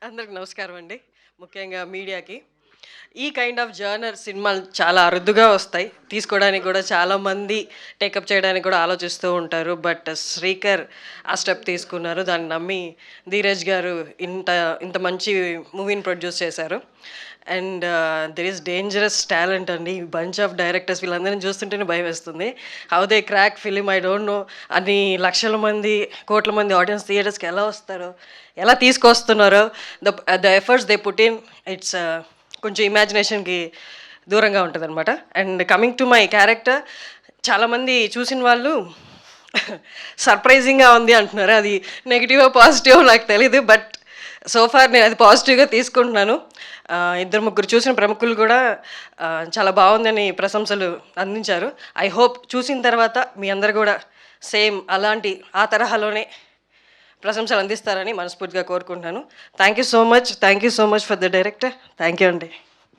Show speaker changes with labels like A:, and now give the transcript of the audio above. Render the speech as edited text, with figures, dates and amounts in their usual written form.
A: అందరికి నమస్కారం అండి. ముఖ్యంగా మీడియాకి. ఈ కైండ్ ఆఫ్ జర్నర్ సినిమాలు చాలా అరుదుగా వస్తాయి. తీసుకోవడానికి కూడా చాలామంది టేకప్ చేయడానికి కూడా ఆలోచిస్తూ ఉంటారు. బట్ శ్రీకర్ ఆ స్టెప్ తీసుకున్నారు. దాన్ని నమ్మి ధీరజ్ గారు ఇంత ఇంత మంచి మూవీని ప్రొడ్యూస్ చేశారు. And there is dangerous talent అండి. బంచ్ ఆఫ్ డైరెక్టర్స్ వీళ్ళందరినీ చూస్తుంటేనే భయం వేస్తుంది. How they crack film I don't know. అన్ని లక్షల మంది, కోట్ల మంది ఆడియన్స్ థియేటర్స్కి ఎలా వస్తారో, ఎలా తీసుకొస్తున్నారో, the efforts they put in, it's కొంచెం ఇమాజినేషన్కి దూరంగా ఉంటుంది అనమాట. And coming to my character, చాలామంది చూసిన వాళ్ళు సర్ప్రైజింగ్గా ఉంది అంటున్నారు. అది నెగిటివో పాజిటివో నాకు తెలీదు. బట్ సోఫార్ నేను అది పాజిటివ్గా తీసుకుంటున్నాను. ఇద్దరు ముగ్గురు చూసిన ప్రముఖులు కూడా చాలా బాగుందని ప్రశంసలు అందించారు. ఐ హోప్ చూసిన తర్వాత మీ అందరు కూడా సేమ్ అలాంటి ఆ తరహాలోనే ప్రశంసలు అందిస్తారని మనస్ఫూర్తిగా కోరుకుంటున్నాను. Thank you so much for the director. Thank you అండి.